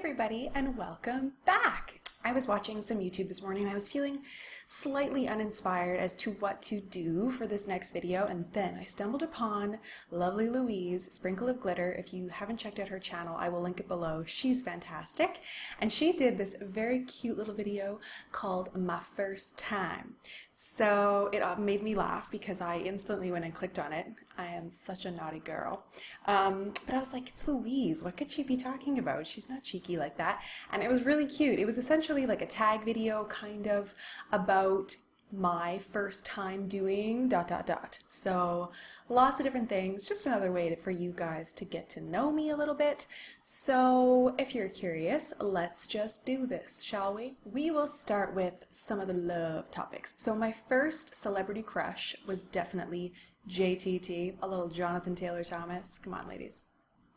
everybody, and welcome back. I was watching some YouTube this morning and I was feeling slightly uninspired as to what to do for this next video, and then I stumbled upon lovely Louise, Sprinkle of Glitter. If you haven't checked out her channel, I will link it below. She's fantastic, and she did this very cute little video called My First Time. So it made me laugh because I instantly went and clicked on it. I am such a naughty girl. But I was like, it's Louise. What could she be talking about? She's not cheeky like that. And it was really cute. It was essentially like a tag video kind of about my first time doing ... So lots of different things, just another way for you guys to get to know me a little bit. So if you're curious, let's just do this, shall we? We will start with some of the love topics. So my first celebrity crush was definitely JTT, a little Jonathan Taylor Thomas. Come on, ladies.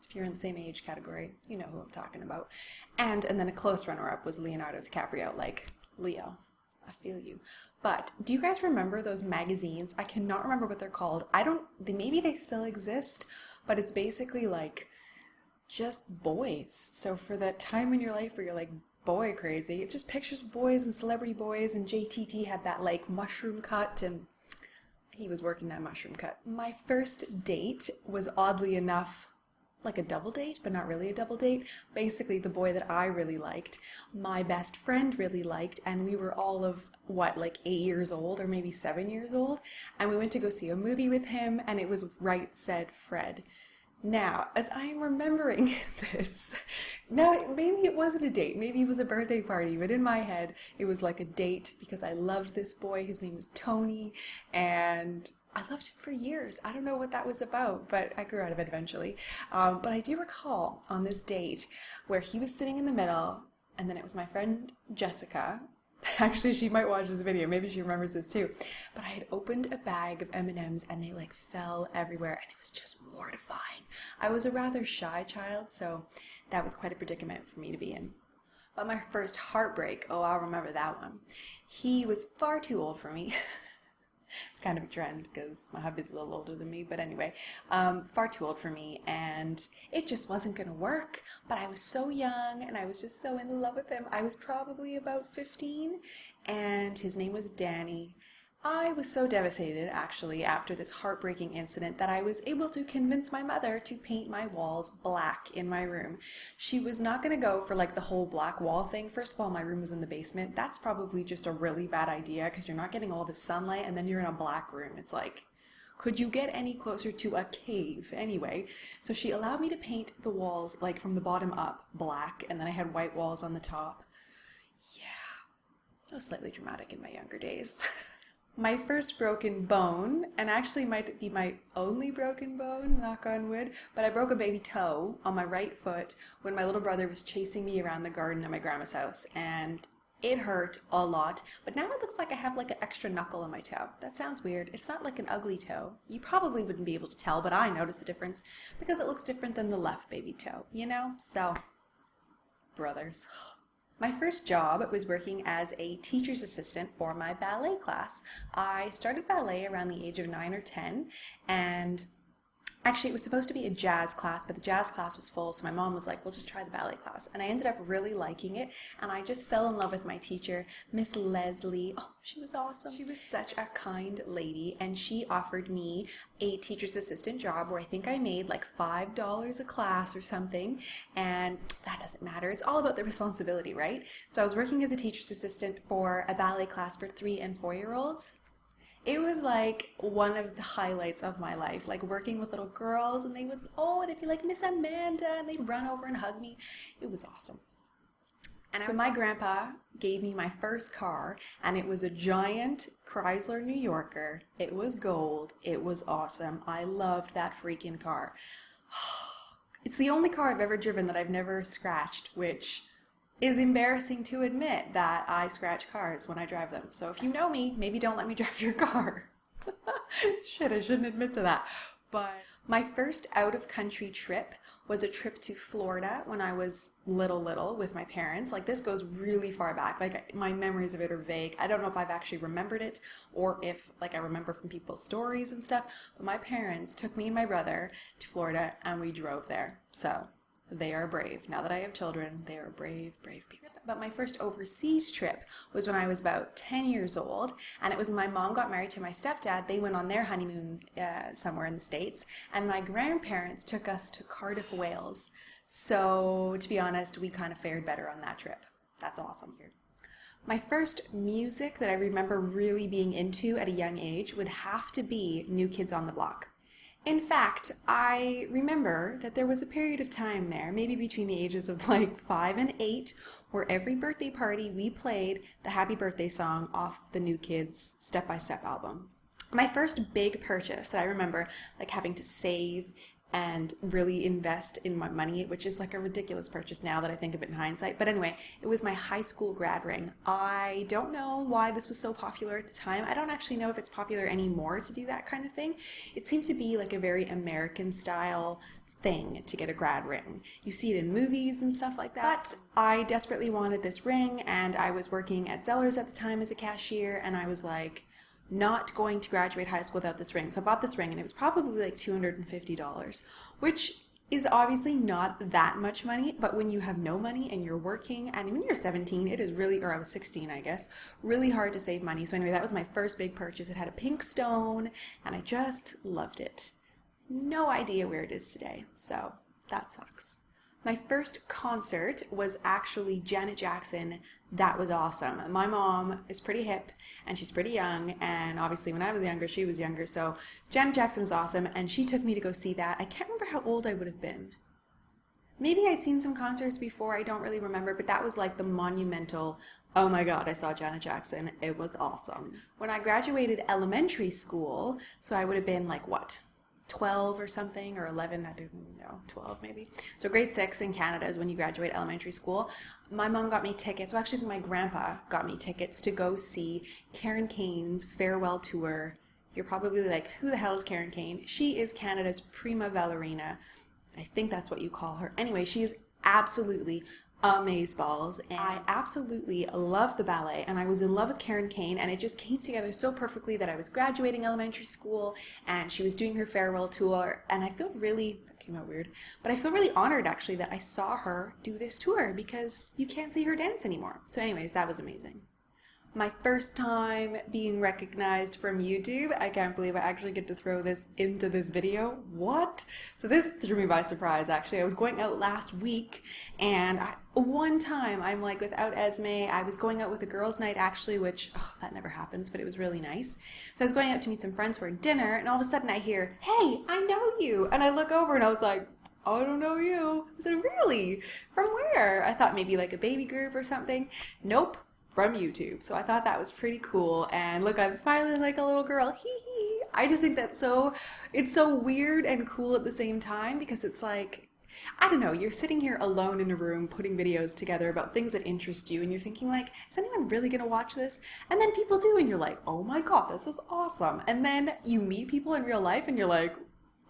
If you're in the same age category, you know who I'm talking about. And then a close runner-up was Leonardo DiCaprio, like Leo. I feel you. But do you guys remember those magazines? I cannot remember what they're called. Maybe they still exist, but it's basically like just boys. So for that time in your life where you're like boy crazy, it's just pictures of boys and celebrity boys, and JTT had that like mushroom cut, and he was working that mushroom cut. My first date was oddly enough like a double date, but not really a double date. Basically, the boy that I really liked, my best friend really liked, and we were all of, what, like 8 years old or maybe 7 years old, and we went to go see a movie with him, and it was Right Said Fred. Now, as I am remembering this, now maybe it wasn't a date, maybe it was a birthday party, but in my head, it was like a date because I loved this boy. His name was Tony, and I loved him for years. I don't know what that was about, but I grew out of it eventually. But I do recall on this date where he was sitting in the middle, and then it was my friend Jessica. Actually, she might watch this video. Maybe she remembers this too. But I had opened a bag of M&Ms and they like fell everywhere, and it was just mortifying. I was a rather shy child, so that was quite a predicament for me to be in. But my first heartbreak, oh, I'll remember that one. He was far too old for me. It's kind of a trend because my hubby's a little older than me, but anyway, far too old for me, and it just wasn't going to work. But I was so young and I was just so in love with him. I was probably about 15, and his name was Danny. I was so devastated, actually, after this heartbreaking incident that I was able to convince my mother to paint my walls black in my room. She was not going to go for like the whole black wall thing. First of all, my room was in the basement. That's probably just a really bad idea because you're not getting all the sunlight, and then you're in a black room. It's like, could you get any closer to a cave? Anyway, so she allowed me to paint the walls like from the bottom up black, and then I had white walls on the top. Yeah, it was slightly dramatic in my younger days. My first broken bone, and actually might be my only broken bone, knock on wood, but I broke a baby toe on my right foot when my little brother was chasing me around the garden at my grandma's house, and it hurt a lot. But now it looks like I have like an extra knuckle on my toe. That sounds weird. It's not like an ugly toe. You probably wouldn't be able to tell, but I noticed the difference because it looks different than the left baby toe, you know? So, brothers. My first job was working as a teacher's assistant for my ballet class. I started ballet around the age of 9 or 10, and actually it was supposed to be a jazz class, but the jazz class was full, so my mom was like, well, just try the ballet class. And I ended up really liking it, and I just fell in love with my teacher, Miss Leslie. Oh, she was awesome. She was such a kind lady, and she offered me a teacher's assistant job where I think I made like $5 a class or something, and that doesn't matter. It's all about the responsibility, right? So I was working as a teacher's assistant for a ballet class for 3- and 4-year-olds. It was like one of the highlights of my life, like working with little girls, and they'd be like, Miss Amanda, and they'd run over and hug me. It was awesome. And so my grandpa gave me my first car, and it was a giant Chrysler New Yorker. It was gold. It was awesome. I loved that freaking car. It's the only car I've ever driven that I've never scratched, which is embarrassing to admit that I scratch cars when I drive them. So if you know me, maybe don't let me drive your car. Shit, I shouldn't admit to that. But my first out-of-country trip was a trip to Florida when I was little with my parents. Like, this goes really far back. Like, my memories of it are vague. I don't know if I've actually remembered it or if, like, I remember from people's stories and stuff. But my parents took me and my brother to Florida, and we drove there. So They are brave. Now that I have children, they are brave, brave people. But my first overseas trip was when I was about 10 years old, and it was when my mom got married to my stepdad. They went on their honeymoon somewhere in the States, and my grandparents took us to Cardiff, Wales. So, to be honest, we kind of fared better on that trip. That's awesome. My first music that I remember really being into at a young age would have to be New Kids on the Block. In fact, I remember that there was a period of time there, maybe between the ages of like 5 and 8, where every birthday party we played the Happy Birthday song off the New Kids Step by Step album. My first big purchase that I remember like having to save and really invest in my money, which is like a ridiculous purchase now that I think of it in hindsight. But anyway, it was my high school grad ring. I don't know why this was so popular at the time. I don't actually know if it's popular anymore to do that kind of thing. It seemed to be like a very American style thing to get a grad ring. You see it in movies and stuff like that. But I desperately wanted this ring, and I was working at Zellers at the time as a cashier, and I was like, not going to graduate high school without this ring. So I bought this ring, and it was probably like $250, which is obviously not that much money, but when you have no money and you're working, and when you're 17, it is really, or I was 16, I guess, really hard to save money. So anyway, that was my first big purchase. It had a pink stone, and I just loved it. No idea where it is today, so that sucks. My first concert was actually Janet Jackson. That was awesome. My mom is pretty hip and she's pretty young, and obviously when I was younger, she was younger, so Janet Jackson was awesome, and she took me to go see that. I can't remember how old I would have been. Maybe I'd seen some concerts before, I don't really remember, but that was like the monumental, oh my god, I saw Janet Jackson. It was awesome. When I graduated elementary school, so I would have been like, what? 12 or something, or 11, I don't know, 12 maybe. So grade 6 in Canada is when you graduate elementary school. My mom got me tickets, well actually my grandpa got me tickets to go see Karen Kane's farewell tour. You're probably like, who the hell is Karen Kane? She is Canada's prima ballerina. I think that's what you call her. Anyway, she is absolutely amazeballs, and I absolutely love the ballet, and I was in love with Karen Kane, and it just came together so perfectly that I was graduating elementary school and she was doing her farewell tour, and I feel really, that came out weird, but I feel really honored actually that I saw her do this tour, because you can't see her dance anymore. So anyways, that was amazing. My first time being recognized from YouTube. I can't believe I actually get to throw this into this video. What? So this threw me by surprise actually. I was going out last week, and one time I'm like without Esme. I was going out with a girls' night actually, which that never happens, but it was really nice. So I was going out to meet some friends for dinner, and all of a sudden I hear, "Hey, I know you." And I look over and I was like, "I don't know you." I said, "Really? From where?" I thought maybe like a baby group or something. Nope. From YouTube. So I thought that was pretty cool, and look, I'm smiling like a little girl. Hee hee. I just think that's it's so weird and cool at the same time, because it's like, I don't know, you're sitting here alone in a room putting videos together about things that interest you, and you're thinking like, is anyone really gonna watch this? And then people do, and you're like, oh my god, this is awesome. And then you meet people in real life and you're like,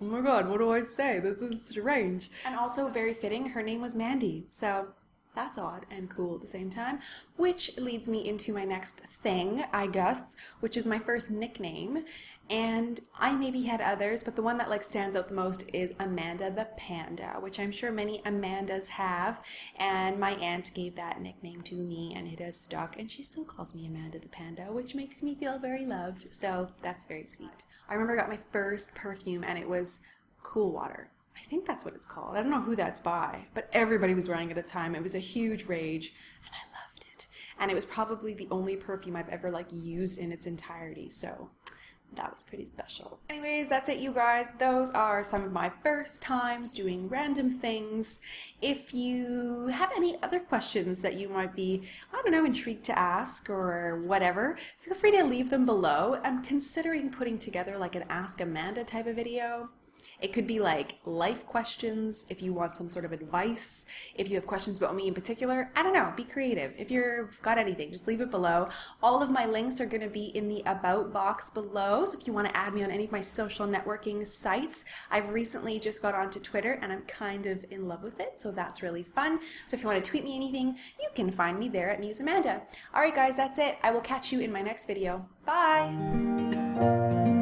oh my god, what do I say? This is strange. And also very fitting, her name was Mandy, so that's odd and cool at the same time, which leads me into my next thing, I guess, which is my first nickname. And I maybe had others, but the one that like stands out the most is Amanda the Panda, which I'm sure many Amandas have. And my aunt gave that nickname to me, and it has stuck, and she still calls me Amanda the Panda, which makes me feel very loved. So that's very sweet. I remember I got my first perfume, and it was Cool Water. I think that's what it's called. I don't know who that's by, but everybody was wearing it at the time. It was a huge rage, and I loved it. And it was probably the only perfume I've ever like used in its entirety, so that was pretty special. Anyways, that's it, you guys. Those are some of my first times doing random things. If you have any other questions that you might be, I don't know, intrigued to ask or whatever, feel free to leave them below. I'm considering putting together like an Ask Amanda type of video. It could be like life questions, if you want some sort of advice, if you have questions about me in particular. I don't know, be creative. If you've got anything, just leave it below. All of my links are going to be in the About box below, so if you want to add me on any of my social networking sites. I've recently just got onto Twitter, and I'm kind of in love with it, so that's really fun. So if you want to tweet me anything, you can find me there at MuseAmanda. Alright guys, that's it. I will catch you in my next video. Bye!